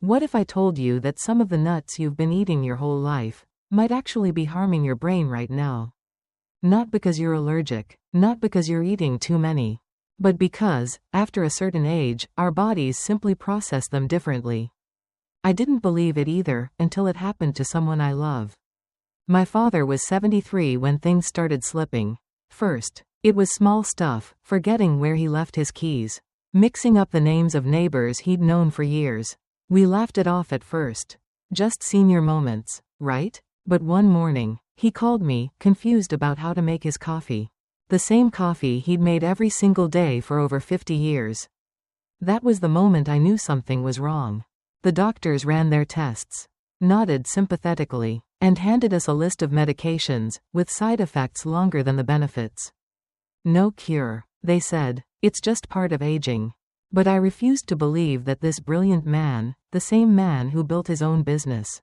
What if I told you that some of the nuts you've been eating your whole life might actually be harming your brain right now? Not because you're allergic, not because you're eating too many, but because, after a certain age, our bodies simply process them differently. I didn't believe it either, until it happened to someone I love. My father was 73 when things started slipping. First, it was small stuff, forgetting where he left his keys, mixing up the names of neighbors he'd known for years. We laughed it off at first. Just senior moments, right? But one morning, he called me, confused about how to make his coffee. The same coffee he'd made every single day for over 50 years. That was the moment I knew something was wrong. The doctors ran their tests, nodded sympathetically, and handed us a list of medications, with side effects longer than the benefits. No cure, they said. It's just part of aging. But I refused to believe that this brilliant man, the same man who built his own business,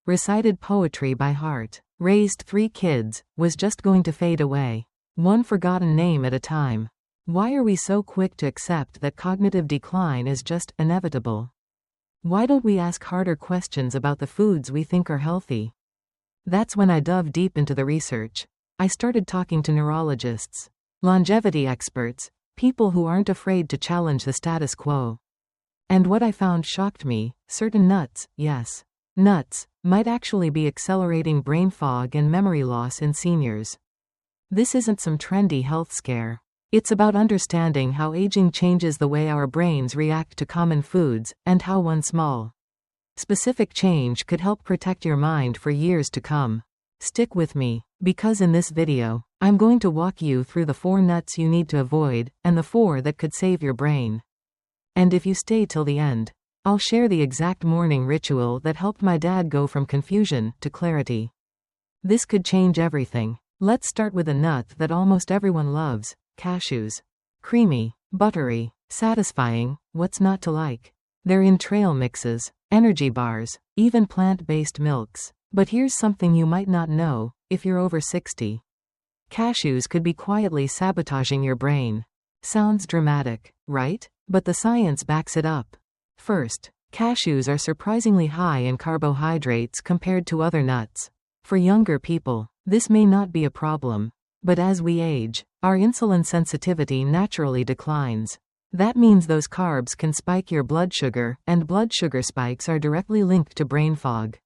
recited poetry by heart, raised 3 kids, was just going to fade away, one forgotten name at a time. Why are we so quick to accept that cognitive decline is just inevitable? Why don't we ask harder questions about the foods we think are healthy? That's when I dove deep into the research. I started talking to neurologists, longevity experts, people who aren't afraid to challenge the status quo. And what I found shocked me: certain nuts, yes, nuts, might actually be accelerating brain fog and memory loss in seniors. This isn't some trendy health scare. It's about understanding how aging changes the way our brains react to common foods, and how one small, specific change could help protect your mind for years to come. Stick with me, because in this video, I'm going to walk you through the 4 nuts you need to avoid, and the 4 that could save your brain. And if you stay till the end, I'll share the exact morning ritual that helped my dad go from confusion to clarity. This could change everything. Let's start with a nut that almost everyone loves: cashews. Creamy, buttery, satisfying, what's not to like? They're in trail mixes, energy bars, even plant-based milks. But here's something you might not know, if you're over 60. Cashews could be quietly sabotaging your brain. Sounds dramatic, right? But the science backs it up. First, cashews are surprisingly high in carbohydrates compared to other nuts. For younger people, this may not be a problem. But as we age, our insulin sensitivity naturally declines. That means those carbs can spike your blood sugar, and blood sugar spikes are directly linked to brain fog,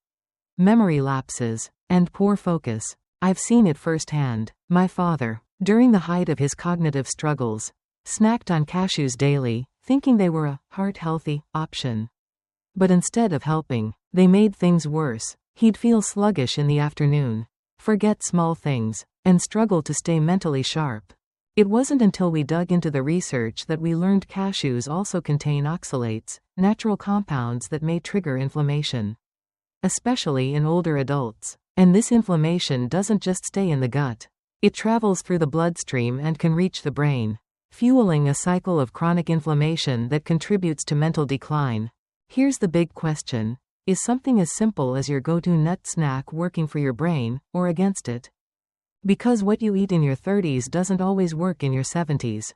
memory lapses, and poor focus. I've seen it firsthand. My father, during the height of his cognitive struggles, snacked on cashews daily, thinking they were a heart-healthy option. But instead of helping, they made things worse. He'd feel sluggish in the afternoon, forget small things, and struggle to stay mentally sharp. It wasn't until we dug into the research that we learned cashews also contain oxalates, natural compounds that may trigger inflammation, especially in older adults. And this inflammation doesn't just stay in the gut. It travels through the bloodstream and can reach the brain, fueling a cycle of chronic inflammation that contributes to mental decline. Here's the big question: is something as simple as your go-to nut snack working for your brain, or against it? Because what you eat in your 30s doesn't always work in your 70s.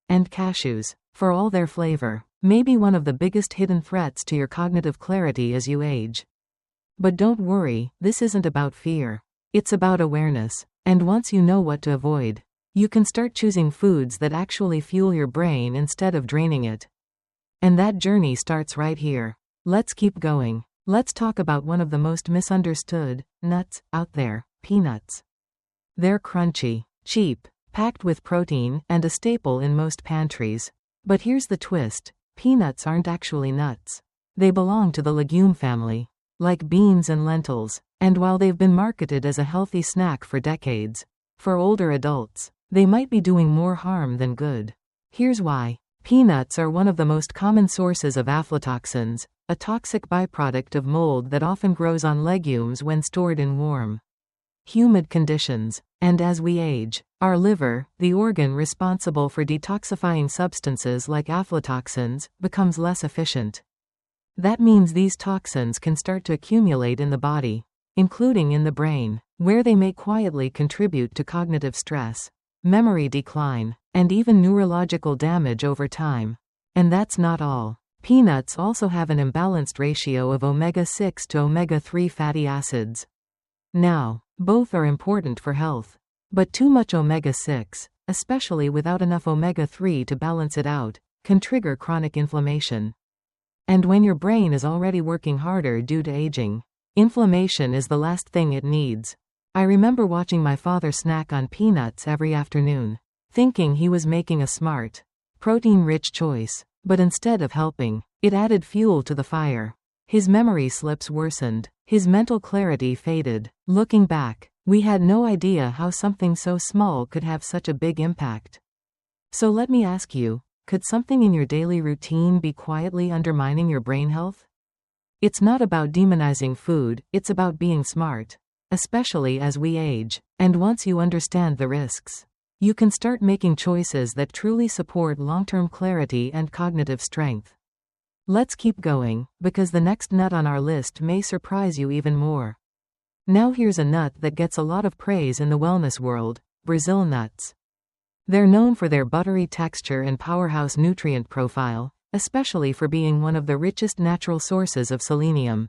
And cashews, for all their flavor, may be one of the biggest hidden threats to your cognitive clarity as you age. But don't worry, this isn't about fear. It's about awareness. And once you know what to avoid, you can start choosing foods that actually fuel your brain instead of draining it. And that journey starts right here. Let's keep going. Let's talk about one of the most misunderstood nuts out there: peanuts. They're crunchy, cheap, packed with protein, and a staple in most pantries. But here's the twist: peanuts aren't actually nuts. They belong to the legume family, like beans and lentils. And while they've been marketed as a healthy snack for decades, for older adults, they might be doing more harm than good. Here's why. Peanuts are one of the most common sources of aflatoxins, a toxic byproduct of mold that often grows on legumes when stored in warm, humid conditions. And as we age, our liver, the organ responsible for detoxifying substances like aflatoxins, becomes less efficient. That means these toxins can start to accumulate in the body, including in the brain, where they may quietly contribute to cognitive stress, memory decline, and even neurological damage over time. And that's not all. Peanuts also have an imbalanced ratio of omega-6 to omega-3 fatty acids. Now, both are important for health. But too much omega-6, especially without enough omega-3 to balance it out, can trigger chronic inflammation. And when your brain is already working harder due to aging, inflammation is the last thing it needs. I remember watching my father snack on peanuts every afternoon, thinking he was making a smart, protein-rich choice, but instead of helping, it added fuel to the fire. His memory slips worsened, his mental clarity faded. Looking back, we had no idea how something so small could have such a big impact. So let me ask you, could something in your daily routine be quietly undermining your brain health? It's not about demonizing food, it's about being smart, especially as we age, and once you understand the risks, you can start making choices that truly support long-term clarity and cognitive strength. Let's keep going, because the next nut on our list may surprise you even more. Now here's a nut that gets a lot of praise in the wellness world: Brazil nuts. They're known for their buttery texture and powerhouse nutrient profile, especially for being one of the richest natural sources of selenium.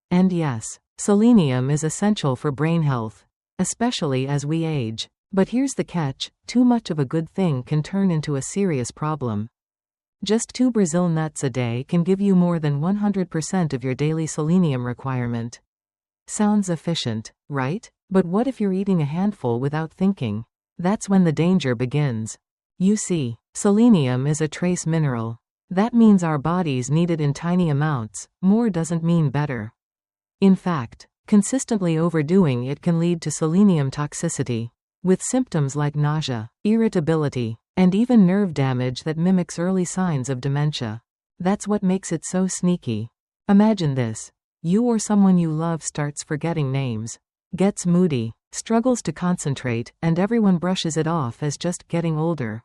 And yes, selenium is essential for brain health, especially as we age. But here's the catch: too much of a good thing can turn into a serious problem. Just 2 Brazil nuts a day can give you more than 100% of your daily selenium requirement. Sounds efficient, right? But what if you're eating a handful without thinking? That's when the danger begins. You see, selenium is a trace mineral. That means our bodies need it in tiny amounts. More doesn't mean better. In fact, consistently overdoing it can lead to selenium toxicity, with symptoms like nausea, irritability, and even nerve damage that mimics early signs of dementia. That's what makes it so sneaky. Imagine this: you or someone you love starts forgetting names, gets moody, struggles to concentrate, and everyone brushes it off as just getting older.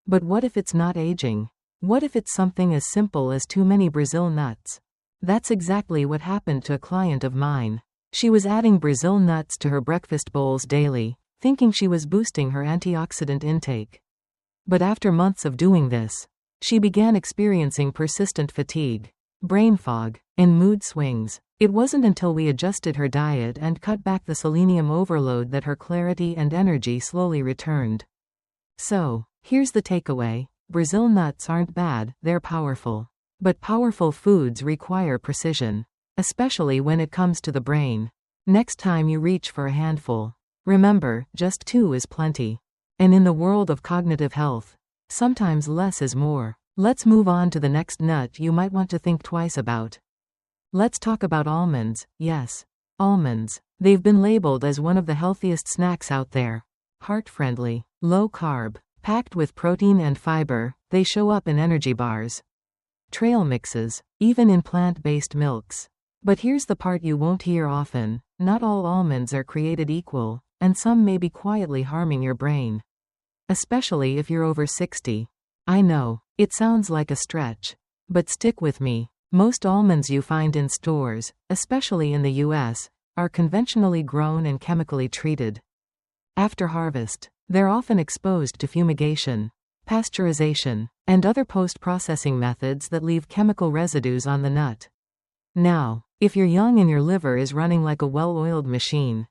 But what if it's not aging? What if it's something as simple as too many Brazil nuts? That's exactly what happened to a client of mine. She was adding Brazil nuts to her breakfast bowls daily, thinking she was boosting her antioxidant intake. But after months of doing this, she began experiencing persistent fatigue, brain fog, and mood swings. It wasn't until we adjusted her diet and cut back the selenium overload that her clarity and energy slowly returned. So, here's the takeaway: Brazil nuts aren't bad, they're powerful. But powerful foods require precision, especially when it comes to the brain. Next time you reach for a handful, remember, just 2 is plenty. And in the world of cognitive health, sometimes less is more. Let's move on to the next nut you might want to think twice about. Let's talk about almonds. Yes, almonds. They've been labeled as one of the healthiest snacks out there. Heart-friendly, low-carb, packed with protein and fiber, they show up in energy bars, trail mixes, even in plant-based milks. But here's the part you won't hear often: not all almonds are created equal, and some may be quietly harming your brain. Especially if you're over 60. I know, it sounds like a stretch. But stick with me. Most almonds you find in stores, especially in the US, are conventionally grown and chemically treated. After harvest, they're often exposed to fumigation, pasteurization, and other post-processing methods that leave chemical residues on the nut. Now, if you're young and your liver is running like a well-oiled machine,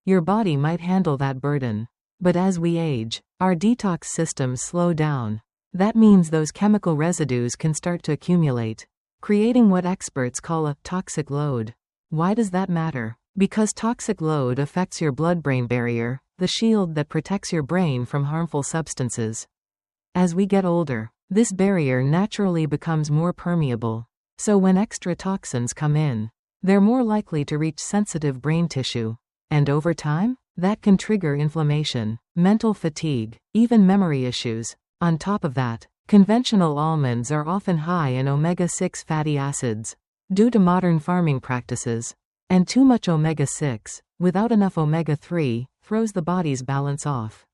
your body might handle that burden. But as we age, our detox systems slow down. That means those chemical residues can start to accumulate, creating what experts call a toxic load. Why does that matter? Because toxic load affects your blood-brain barrier, the shield that protects your brain from harmful substances. As we get older, this barrier naturally becomes more permeable. So when extra toxins come in, they're more likely to reach sensitive brain tissue. And over time, that can trigger inflammation, mental fatigue, even memory issues. On top of that, conventional almonds are often high in omega-6 fatty acids, due to modern farming practices. And too much omega-6, without enough omega-3, throws the body's balance off,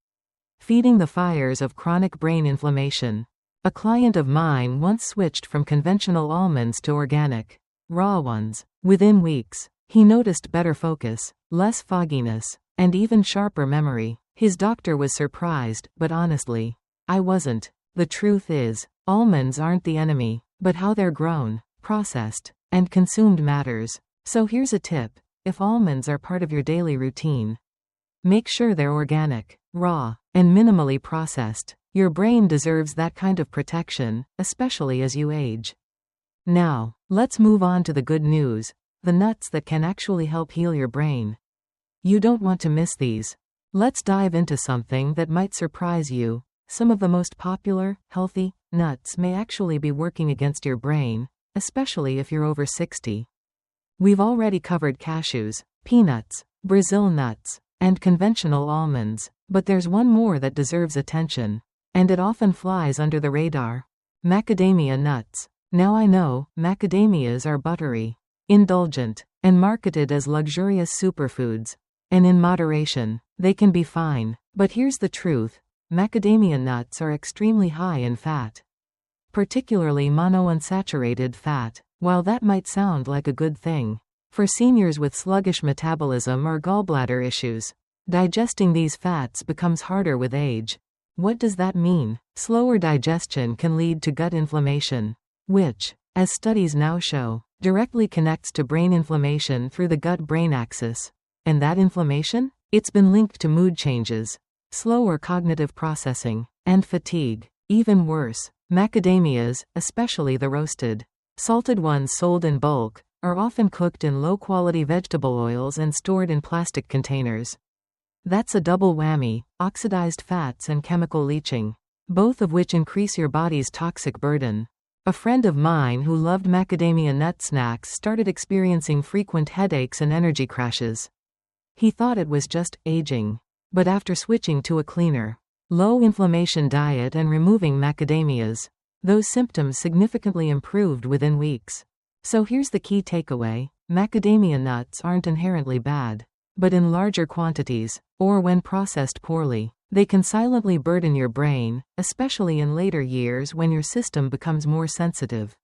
feeding the fires of chronic brain inflammation. A client of mine once switched from conventional almonds to organic, raw ones. Within weeks, he noticed better focus, less fogginess, and even sharper memory. His doctor was surprised, but honestly, I wasn't. The truth is, almonds aren't the enemy. but how they're grown, processed, and consumed matters. So here's a tip: if almonds are part of your daily routine, make sure they're organic, raw, and minimally processed. Your brain deserves that kind of protection, especially as you age. Now, let's move on to the good news: the nuts that can actually help heal your brain. You don't want to miss these. Let's dive into something that might surprise you. Some of the most popular, healthy nuts may actually be working against your brain, especially if you're over 60. We've already covered cashews, peanuts, Brazil nuts, and conventional almonds, but there's one more that deserves attention, and it often flies under the radar: macadamia nuts. Now I know, macadamias are buttery, indulgent, and marketed as luxurious superfoods. And in moderation, they can be fine. But here's the truth: macadamia nuts are extremely high in fat, particularly monounsaturated fat. While that might sound like a good thing for seniors with sluggish metabolism or gallbladder issues, digesting these fats becomes harder with age. What does that mean? Slower digestion can lead to gut inflammation, which, as studies now show, directly connects to brain inflammation through the gut-brain axis. And that inflammation? It's been linked to mood changes, slower cognitive processing, and fatigue. Even worse, macadamias, especially the roasted, salted ones sold in bulk, are often cooked in low-quality vegetable oils and stored in plastic containers. That's a double whammy: oxidized fats and chemical leaching, both of which increase your body's toxic burden. A friend of mine who loved macadamia nut snacks started experiencing frequent headaches and energy crashes. He thought it was just aging. But after switching to a cleaner, low-inflammation diet and removing macadamias, those symptoms significantly improved within weeks. So here's the key takeaway: macadamia nuts aren't inherently bad. But in larger quantities, or when processed poorly, they can silently burden your brain, especially in later years when your system becomes more sensitive.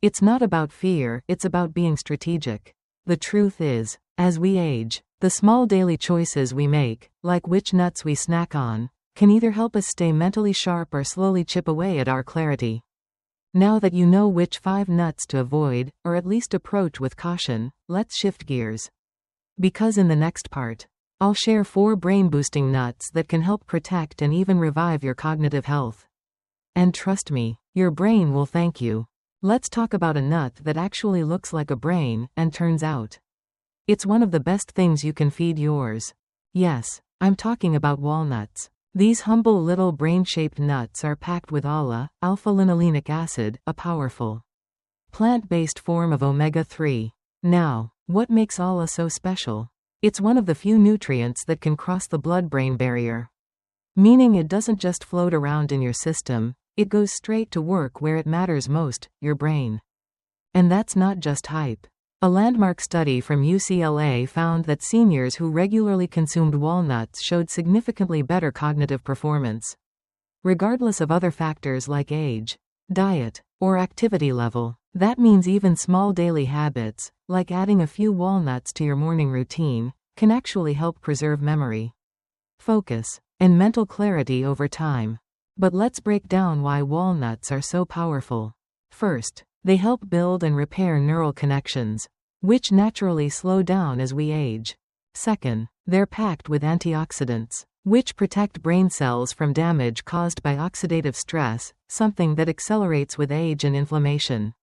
It's not about fear, it's about being strategic. The truth is, as we age, the small daily choices we make, like which nuts we snack on, can either help us stay mentally sharp or slowly chip away at our clarity. Now that you know which 5 nuts to avoid, or at least approach with caution, let's shift gears. Because in the next part, I'll share 4 brain-boosting nuts that can help protect and even revive your cognitive health. And trust me, your brain will thank you. Let's talk about a nut that actually looks like a brain, and turns out it's one of the best things you can feed yours. Yes, I'm talking about walnuts. These humble little brain-shaped nuts are packed with alpha-linolenic acid, a powerful plant-based form of omega-3. Now, what makes ALA so special? It's one of the few nutrients that can cross the blood-brain barrier. Meaning it doesn't just float around in your system, it goes straight to work where it matters most, your brain. And that's not just hype. A landmark study from UCLA found that seniors who regularly consumed walnuts showed significantly better cognitive performance, regardless of other factors like age, diet, or activity level. That means even small daily habits, like adding a few walnuts to your morning routine, can actually help preserve memory, focus, and mental clarity over time. But let's break down why walnuts are so powerful. First, they help build and repair neural connections, which naturally slow down as we age. Second, they're packed with antioxidants, which protect brain cells from damage caused by oxidative stress, something that accelerates with age and inflammation.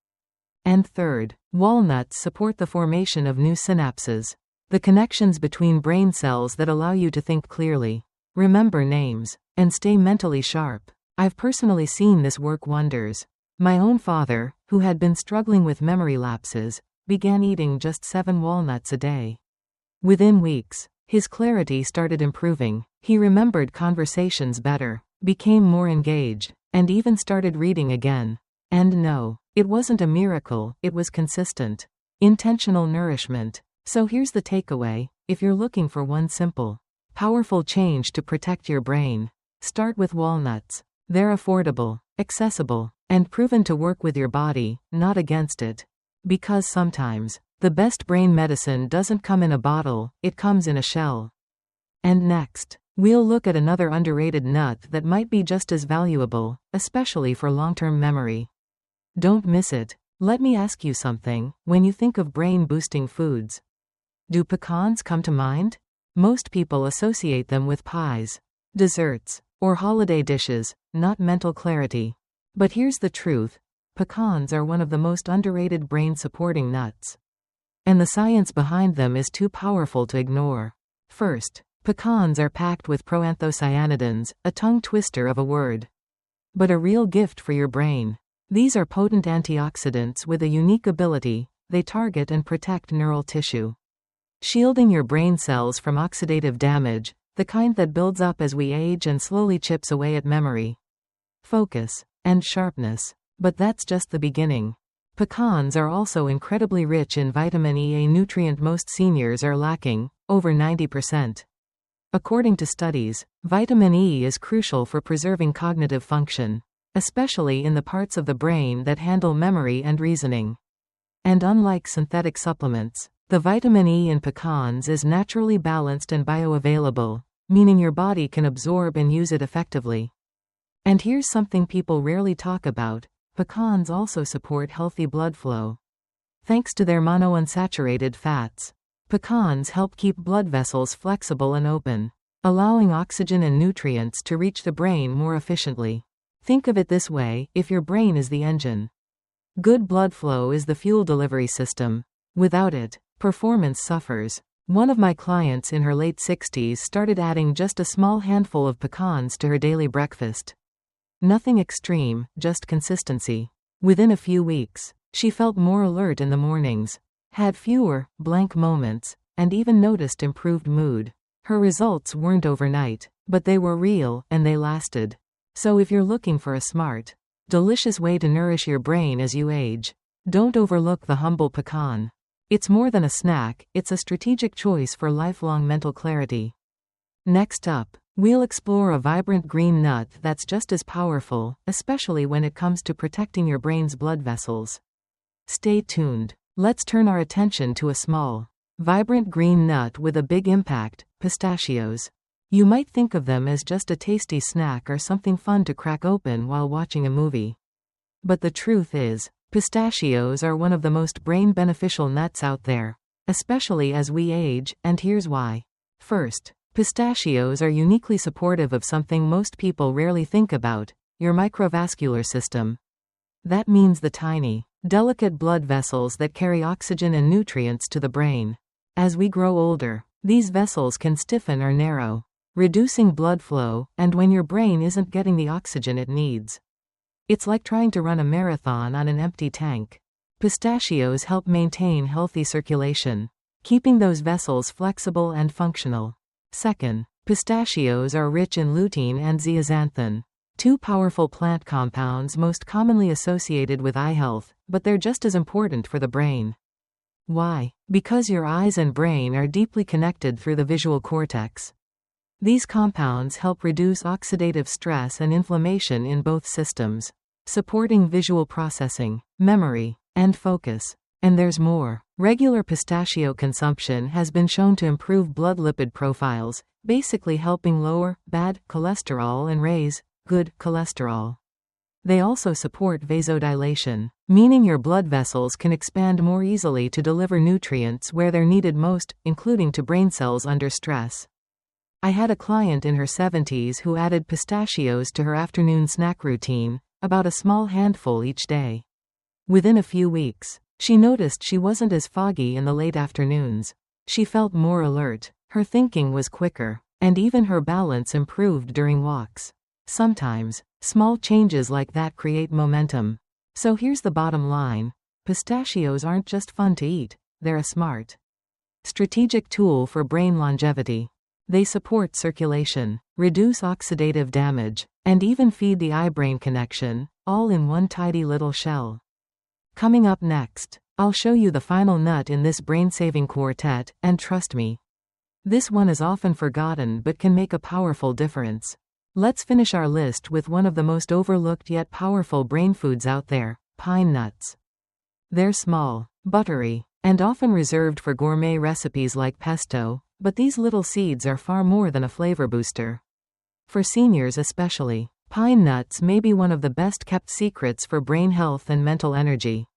And third, walnuts support the formation of new synapses, the connections between brain cells that allow you to think clearly, remember names, and stay mentally sharp. I've personally seen this work wonders. My own father, who had been struggling with memory lapses, began eating just 7 walnuts a day. Within weeks, his clarity started improving. He remembered conversations better, became more engaged, and even started reading again. And no, it wasn't a miracle, it was consistent, intentional nourishment. So here's the takeaway: if you're looking for one simple, powerful change to protect your brain, start with walnuts. They're affordable, accessible, and proven to work with your body, not against it. Because sometimes, the best brain medicine doesn't come in a bottle, it comes in a shell. And next, we'll look at another underrated nut that might be just as valuable, especially for long-term memory. Don't miss it. Let me ask you something. When you think of brain-boosting foods, do pecans come to mind? Most people associate them with pies, desserts, or holiday dishes, not mental clarity. But here's the truth. Pecans are one of the most underrated brain-supporting nuts. And the science behind them is too powerful to ignore. First, pecans are packed with proanthocyanidins, a tongue twister of a word, but a real gift for your brain. These are potent antioxidants with a unique ability. They target and protect neural tissue, shielding your brain cells from oxidative damage, the kind that builds up as we age and slowly chips away at memory, focus, and sharpness. But that's just the beginning. Pecans are also incredibly rich in vitamin E, a nutrient most seniors are lacking, over 90%. According to studies, vitamin E is crucial for preserving cognitive function, especially in the parts of the brain that handle memory and reasoning. And unlike synthetic supplements, the vitamin E in pecans is naturally balanced and bioavailable, meaning your body can absorb and use it effectively. And here's something people rarely talk about. Pecans also support healthy blood flow. Thanks to their monounsaturated fats, pecans help keep blood vessels flexible and open, allowing oxygen and nutrients to reach the brain more efficiently. Think of it this way: if your brain is the engine, good blood flow is the fuel delivery system. Without it, performance suffers. One of my clients in her late 60s started adding just a small handful of pecans to her daily breakfast. Nothing extreme, just consistency. Within a few weeks, she felt more alert in the mornings, had fewer blank moments, and even noticed improved mood. Her results weren't overnight, but they were real, and they lasted. So if you're looking for a smart, delicious way to nourish your brain as you age, don't overlook the humble pecan. It's more than a snack, it's a strategic choice for lifelong mental clarity. Next up, we'll explore a vibrant green nut that's just as powerful, especially when it comes to protecting your brain's blood vessels. Stay tuned. Let's turn our attention to a small, vibrant green nut with a big impact: pistachios. You might think of them as just a tasty snack or something fun to crack open while watching a movie. But the truth is, pistachios are one of the most brain-beneficial nuts out there, especially as we age, and here's why. First, pistachios are uniquely supportive of something most people rarely think about: your microvascular system. That means the tiny, delicate blood vessels that carry oxygen and nutrients to the brain. As we grow older, these vessels can stiffen or narrow, reducing blood flow, and when your brain isn't getting the oxygen it needs, it's like trying to run a marathon on an empty tank. Pistachios help maintain healthy circulation, keeping those vessels flexible and functional. Second, pistachios are rich in lutein and zeaxanthin, two powerful plant compounds most commonly associated with eye health, but they're just as important for the brain. Why? Because your eyes and brain are deeply connected through the visual cortex. These compounds help reduce oxidative stress and inflammation in both systems, supporting visual processing, memory, and focus. And there's more. Regular pistachio consumption has been shown to improve blood lipid profiles, basically helping lower bad cholesterol and raise good cholesterol. They also support vasodilation, meaning your blood vessels can expand more easily to deliver nutrients where they're needed most, including to brain cells under stress. I had a client in her 70s who added pistachios to her afternoon snack routine, about a small handful each day. Within a few weeks, she noticed she wasn't as foggy in the late afternoons. She felt more alert, her thinking was quicker, and even her balance improved during walks. Sometimes, small changes like that create momentum. So here's the bottom line: pistachios aren't just fun to eat, they're a smart, strategic tool for brain longevity. They support circulation, reduce oxidative damage, and even feed the eye-brain connection, all in one tidy little shell. Coming up next, I'll show you the final nut in this brain-saving quartet, and trust me, this one is often forgotten but can make a powerful difference. Let's finish our list with one of the most overlooked yet powerful brain foods out there: pine nuts. They're small, buttery, and often reserved for gourmet recipes like pesto, but these little seeds are far more than a flavor booster. For seniors especially, Pine nuts may be one of the best kept secrets for brain health and mental energy.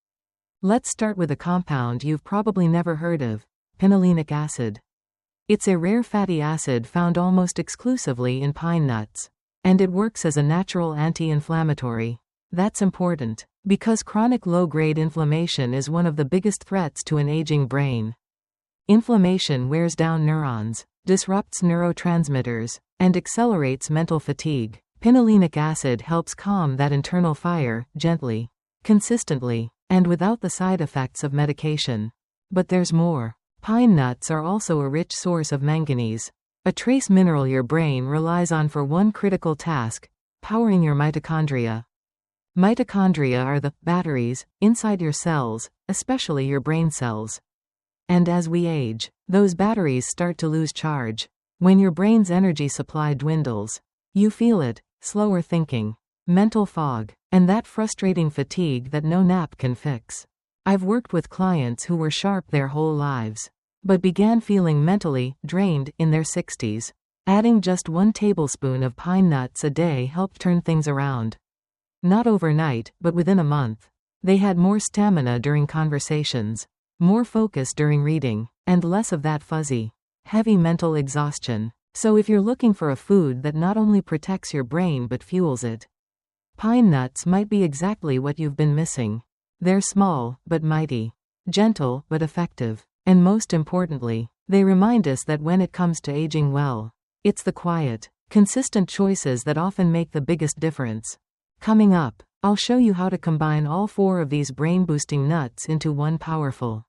Let's start with a compound you've probably never heard of: pinolonic acid. It's a rare fatty acid found almost exclusively in pine nuts. And it works as a natural anti-inflammatory. That's important, because chronic low-grade inflammation is one of the biggest threats to an aging brain. Inflammation wears down neurons, disrupts neurotransmitters, and accelerates mental fatigue. Pinolonic acid helps calm that internal fire, gently, consistently, and without the side effects of medication. But there's more. Pine nuts are also a rich source of manganese, a trace mineral your brain relies on for one critical task: powering your mitochondria. Mitochondria are the batteries inside your cells, especially your brain cells. And as we age, those batteries start to lose charge. When your brain's energy supply dwindles, you feel it: slower thinking, mental fog, and that frustrating fatigue that no nap can fix. I've worked with clients who were sharp their whole lives, but began feeling mentally drained in their 60s. Adding just 1 tablespoon of pine nuts a day helped turn things around. Not overnight, but within a month. They had more stamina during conversations, more focus during reading, and less of that fuzzy, heavy mental exhaustion. So if you're looking for a food that not only protects your brain but fuels it, pine nuts might be exactly what you've been missing. They're small, but mighty. Gentle, but effective. And most importantly, they remind us that when it comes to aging well, it's the quiet, consistent choices that often make the biggest difference. Coming up, I'll show you how to combine all 4 of these brain-boosting nuts into one powerful,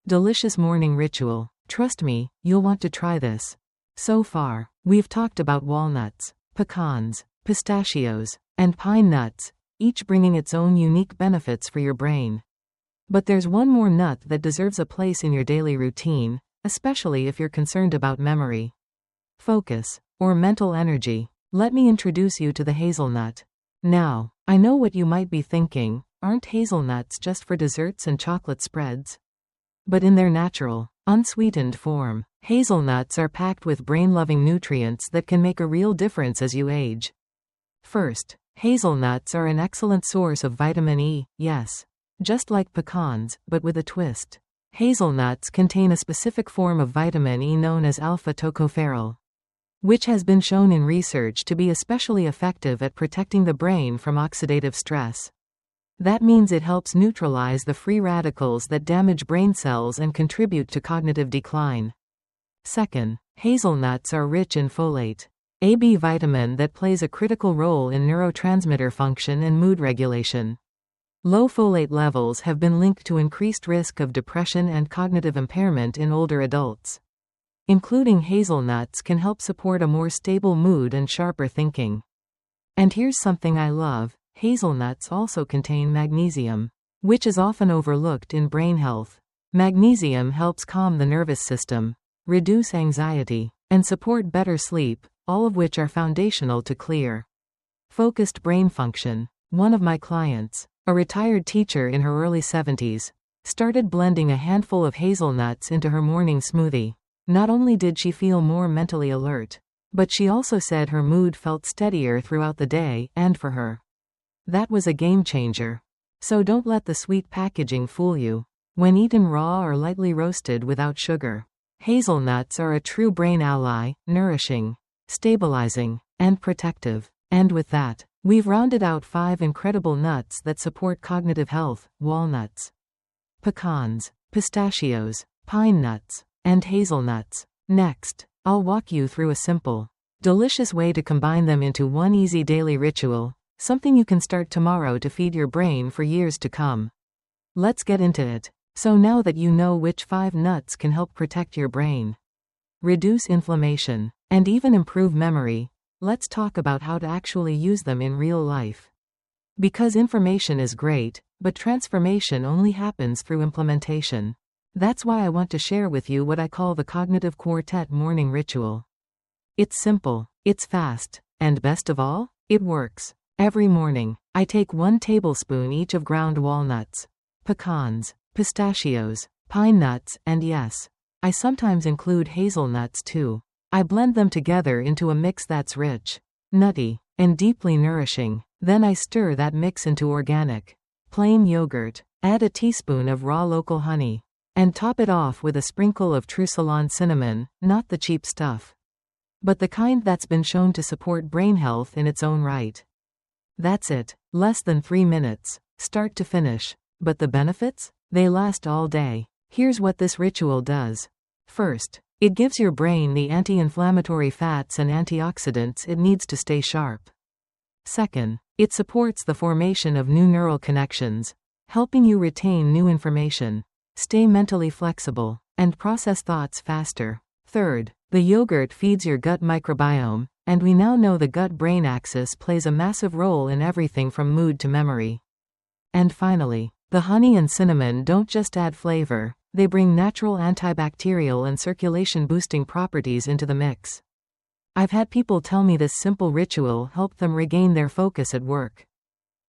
delicious morning ritual. Trust me, you'll want to try this. So far, we've talked about walnuts, pecans, pistachios, and pine nuts, each bringing its own unique benefits for your brain. But there's one more nut that deserves a place in your daily routine, especially if you're concerned about memory, focus, or mental energy. Let me introduce you to the hazelnut. Now, I know what you might be thinking: aren't hazelnuts just for desserts and chocolate spreads? But in their natural, unsweetened form, hazelnuts are packed with brain-loving nutrients that can make a real difference as you age. First, hazelnuts are an excellent source of vitamin E, yes. Just like pecans, but with a twist. Hazelnuts contain a specific form of vitamin E known as alpha-tocopherol, which has been shown in research to be especially effective at protecting the brain from oxidative stress. That means it helps neutralize the free radicals that damage brain cells and contribute to cognitive decline. Second, hazelnuts are rich in folate, a B vitamin that plays a critical role in neurotransmitter function and mood regulation. Low folate levels have been linked to increased risk of depression and cognitive impairment in older adults. Including hazelnuts can help support a more stable mood and sharper thinking. And here's something I love: hazelnuts also contain magnesium, which is often overlooked in brain health. Magnesium helps calm the nervous system, reduce anxiety, and support better sleep, all of which are foundational to clear, focused brain function. One of my clients, a retired teacher in her early 70s, started blending a handful of hazelnuts into her morning smoothie. Not only did she feel more mentally alert, but she also said her mood felt steadier throughout the day, and for her, that was a game changer. So don't let the sweet packaging fool you. When eaten raw or lightly roasted without sugar, hazelnuts are a true brain ally: nourishing, stabilizing, and protective. And with that, we've rounded out 5 incredible nuts that support cognitive health: walnuts, pecans, pistachios, pine nuts, and hazelnuts. Next, I'll walk you through a simple, delicious way to combine them into one easy daily ritual, something you can start tomorrow to feed your brain for years to come. Let's get into it. So now that you know which 5 nuts can help protect your brain, reduce inflammation, and even improve memory, let's talk about how to actually use them in real life. Because information is great, but transformation only happens through implementation. That's why I want to share with you what I call the Cognitive Quartet morning ritual. It's simple, it's fast, and best of all, it works. Every morning, I take 1 tablespoon each of ground walnuts, pecans, pistachios, pine nuts, and yes, I sometimes include hazelnuts too. I blend them together into a mix that's rich, nutty, and deeply nourishing. Then I stir that mix into organic, plain yogurt, add a teaspoon of raw local honey, and top it off with a sprinkle of true Ceylon cinnamon, not the cheap stuff, but the kind that's been shown to support brain health in its own right. That's it, less than 3 minutes, start to finish. But the benefits? They last all day. Here's what this ritual does. First, it gives your brain the anti-inflammatory fats and antioxidants it needs to stay sharp. Second, it supports the formation of new neural connections, helping you retain new information, stay mentally flexible, and process thoughts faster. Third, the yogurt feeds your gut microbiome, and we now know the gut-brain axis plays a massive role in everything from mood to memory. And finally, the honey and cinnamon don't just add flavor, they bring natural antibacterial and circulation-boosting properties into the mix. I've had people tell me this simple ritual helped them regain their focus at work,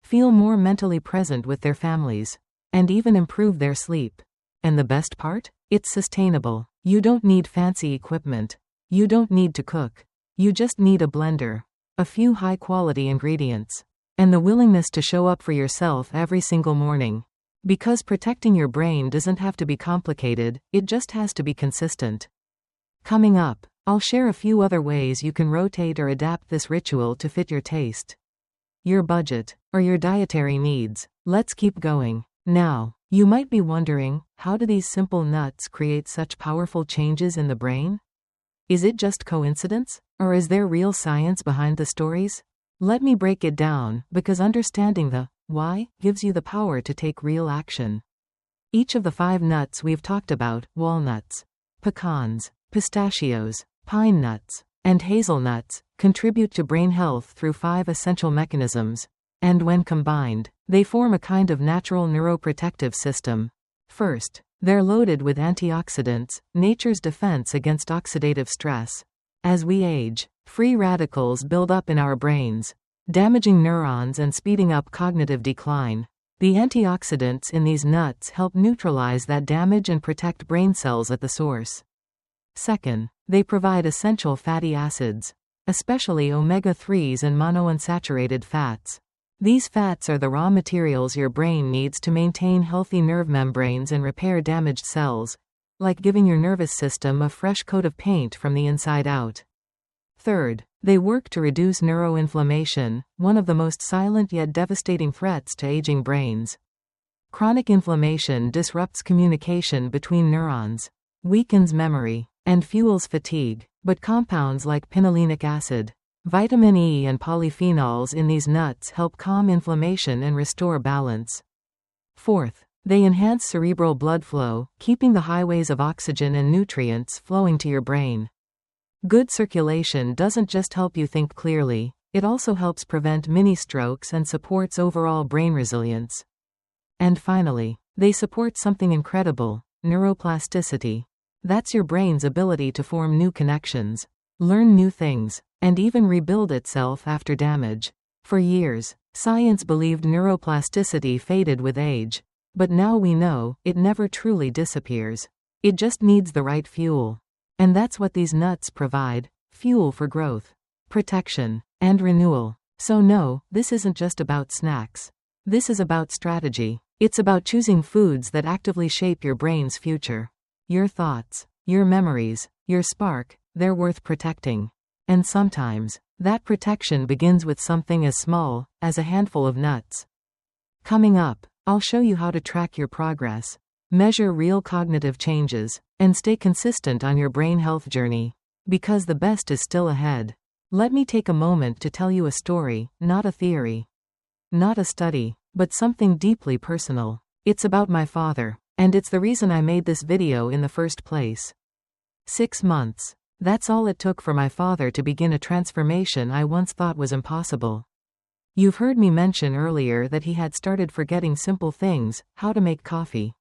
feel more mentally present with their families, and even improve their sleep. And the best part? It's sustainable. You don't need fancy equipment. You don't need to cook. You just need a blender, a few high-quality ingredients, and the willingness to show up for yourself every single morning. Because protecting your brain doesn't have to be complicated, it just has to be consistent. Coming up, I'll share a few other ways you can rotate or adapt this ritual to fit your taste, your budget, or your dietary needs. Let's keep going. Now, you might be wondering, how do these simple nuts create such powerful changes in the brain? Is it just coincidence? Or is there real science behind the stories? Let me break it down, because understanding the why gives you the power to take real action. Each of the 5 nuts we've talked about, walnuts, pecans, pistachios, pine nuts, and hazelnuts, contribute to brain health through 5 essential mechanisms, and when combined, they form a kind of natural neuroprotective system. First, they're loaded with antioxidants, nature's defense against oxidative stress. As we age, free radicals build up in our brains, damaging neurons and speeding up cognitive decline. The antioxidants in these nuts help neutralize that damage and protect brain cells at the source. Second, they provide essential fatty acids, especially omega-3s and monounsaturated fats. These fats are the raw materials your brain needs to maintain healthy nerve membranes and repair damaged cells, like giving your nervous system a fresh coat of paint from the inside out. Third, they work to reduce neuroinflammation, one of the most silent yet devastating threats to aging brains. Chronic inflammation disrupts communication between neurons, weakens memory, and fuels fatigue, but compounds like pinolenic acid, vitamin E and polyphenols in these nuts help calm inflammation and restore balance. Fourth, they enhance cerebral blood flow, keeping the highways of oxygen and nutrients flowing to your brain. Good circulation doesn't just help you think clearly, it also helps prevent mini-strokes and supports overall brain resilience. And finally, they support something incredible, neuroplasticity. That's your brain's ability to form new connections, learn new things, and even rebuild itself after damage. For years, science believed neuroplasticity faded with age, but now we know it never truly disappears. It just needs the right fuel. And that's what these nuts provide, fuel for growth, protection, and renewal. So no, this isn't just about snacks. This is about strategy. It's about choosing foods that actively shape your brain's future. Your thoughts, your memories, your spark, they're worth protecting. And sometimes, that protection begins with something as small as a handful of nuts. Coming up, I'll show you how to track your progress, measure real cognitive changes, and stay consistent on your brain health journey. Because the best is still ahead. Let me take a moment to tell you a story, not a theory. Not a study, but something deeply personal. It's about my father, and it's the reason I made this video in the first place. 6 months. That's all it took for my father to begin a transformation I once thought was impossible. You've heard me mention earlier that he had started forgetting simple things, how to make coffee,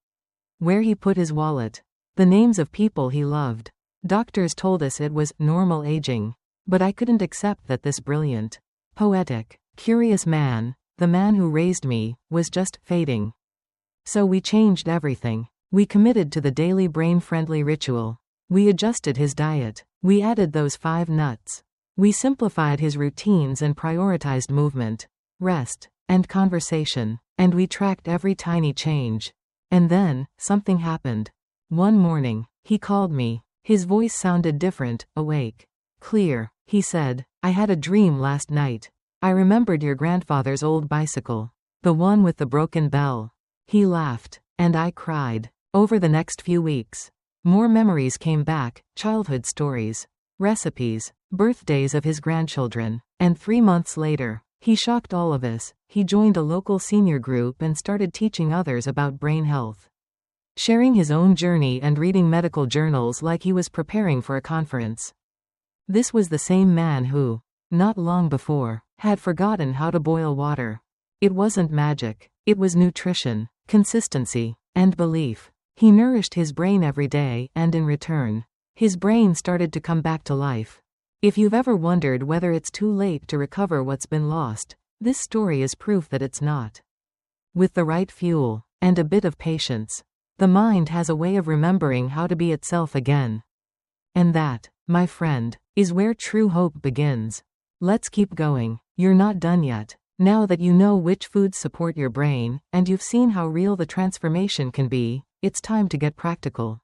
where he put his wallet, the names of people he loved. Doctors told us it was normal aging, but I couldn't accept that this brilliant, poetic, curious man, the man who raised me, was just fading. So we changed everything. We committed to the daily brain-friendly ritual. We adjusted his diet. We added those 5 nuts. We simplified his routines and prioritized movement, rest, and conversation, and we tracked every tiny change. And then, something happened. One morning, he called me. His voice sounded different, awake. Clear, he said. I had a dream last night. I remembered your grandfather's old bicycle. The one with the broken bell. He laughed, and I cried. Over the next few weeks, more memories came back, childhood stories, recipes, birthdays of his grandchildren, and 3 months later, he shocked all of us. He joined a local senior group and started teaching others about brain health. Sharing his own journey and reading medical journals like he was preparing for a conference. This was the same man who, not long before, had forgotten how to boil water. It wasn't magic. It was nutrition, consistency, and belief. He nourished his brain every day, and in return, his brain started to come back to life. If you've ever wondered whether it's too late to recover what's been lost, this story is proof that it's not. With the right fuel, and a bit of patience, the mind has a way of remembering how to be itself again. And that, my friend, is where true hope begins. Let's keep going. You're not done yet. Now that you know which foods support your brain, and you've seen how real the transformation can be, it's time to get practical.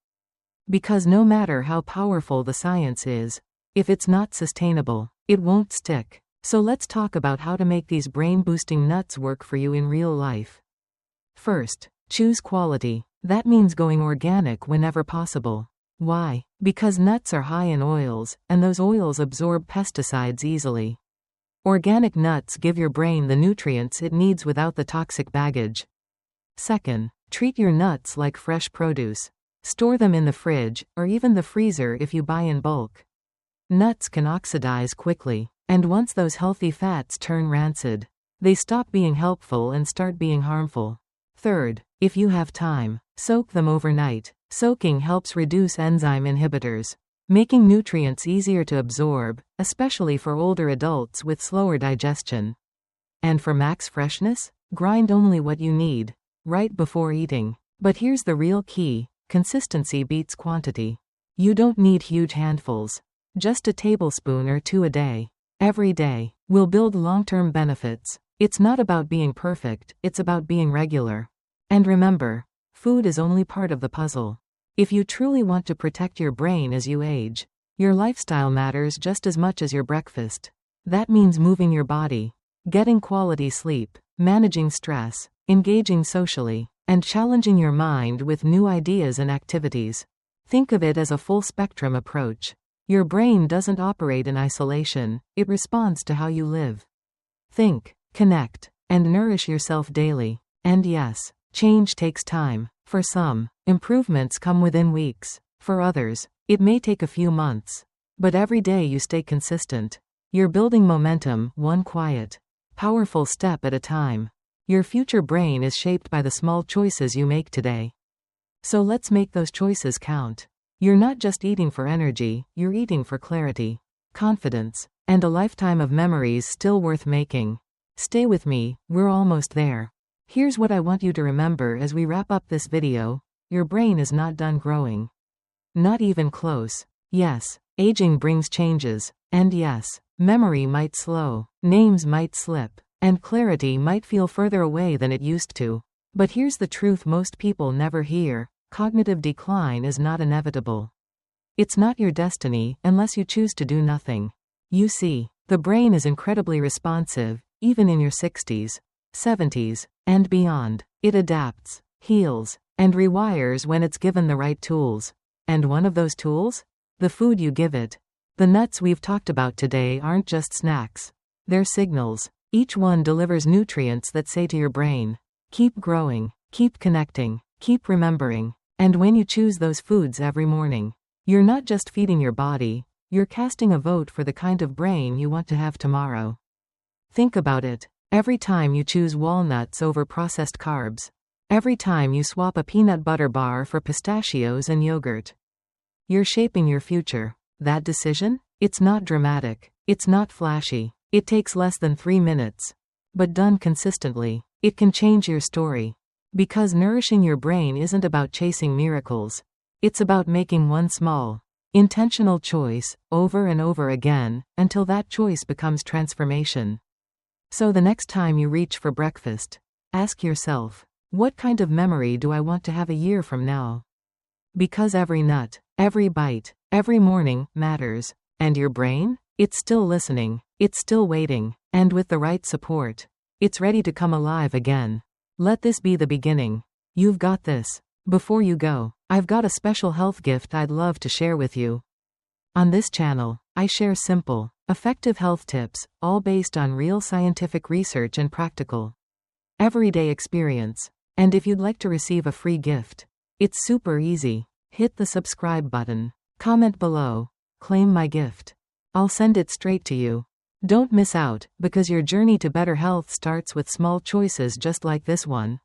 Because no matter how powerful the science is, if it's not sustainable, it won't stick. So let's talk about how to make these brain-boosting nuts work for you in real life. First, choose quality. That means going organic whenever possible. Why? Because nuts are high in oils, and those oils absorb pesticides easily. Organic nuts give your brain the nutrients it needs without the toxic baggage. Second, treat your nuts like fresh produce. Store them in the fridge, or even the freezer if you buy in bulk. Nuts can oxidize quickly, and once those healthy fats turn rancid, they stop being helpful and start being harmful. Third, if you have time, soak them overnight. Soaking helps reduce enzyme inhibitors, making nutrients easier to absorb, especially for older adults with slower digestion. And for max freshness, grind only what you need, right before eating. But here's the real key: consistency beats quantity. You don't need huge handfuls. Just a tablespoon or 2 a day. Every day will build long-term benefits. It's not about being perfect, it's about being regular. And remember, food is only part of the puzzle. If you truly want to protect your brain as you age, your lifestyle matters just as much as your breakfast. That means moving your body, getting quality sleep, managing stress, engaging socially, and challenging your mind with new ideas and activities. Think of it as a full-spectrum approach. Your brain doesn't operate in isolation, it responds to how you live. Think, connect, and nourish yourself daily. And yes, change takes time. For some, improvements come within weeks. For others, it may take a few months. But every day you stay consistent, you're building momentum, one quiet, powerful step at a time. Your future brain is shaped by the small choices you make today. So let's make those choices count. You're not just eating for energy, you're eating for clarity, confidence, and a lifetime of memories still worth making. Stay with me, we're almost there. Here's what I want you to remember as we wrap up this video: your brain is not done growing. Not even close. Yes, aging brings changes. And yes, memory might slow, names might slip, and clarity might feel further away than it used to. But here's the truth most people never hear: cognitive decline is not inevitable. It's not your destiny unless you choose to do nothing. You see, the brain is incredibly responsive, even in your 60s, 70s, and beyond. It adapts, heals, and rewires when it's given the right tools. And one of those tools? The food you give it. The nuts we've talked about today aren't just snacks. They're signals. Each one delivers nutrients that say to your brain, keep growing, keep connecting, keep remembering. And when you choose those foods every morning, you're not just feeding your body, you're casting a vote for the kind of brain you want to have tomorrow. Think about it. Every time you choose walnuts over processed carbs, every time you swap a peanut butter bar for pistachios and yogurt, you're shaping your future. That decision? It's not dramatic. It's not flashy. It takes less than 3 minutes. But done consistently, it can change your story. Because nourishing your brain isn't about chasing miracles. It's about making one small, Intentional choice, over and over again, until that choice becomes transformation. So the next time you reach for breakfast, ask yourself, what kind of memory do I want to have a year from now? Because every nut, every bite, every morning matters. And your brain? It's still listening, it's still waiting, and with the right support, it's ready to come alive again. Let this be the beginning. You've got this. Before you go, I've got a special health gift I'd love to share with you. On this channel, I share simple, effective health tips, all based on real scientific research and practical, everyday experience. And if you'd like to receive a free gift, it's super easy. Hit the subscribe button, comment below, claim my gift. I'll send it straight to you. Don't miss out, because your journey to better health starts with small choices just like this one.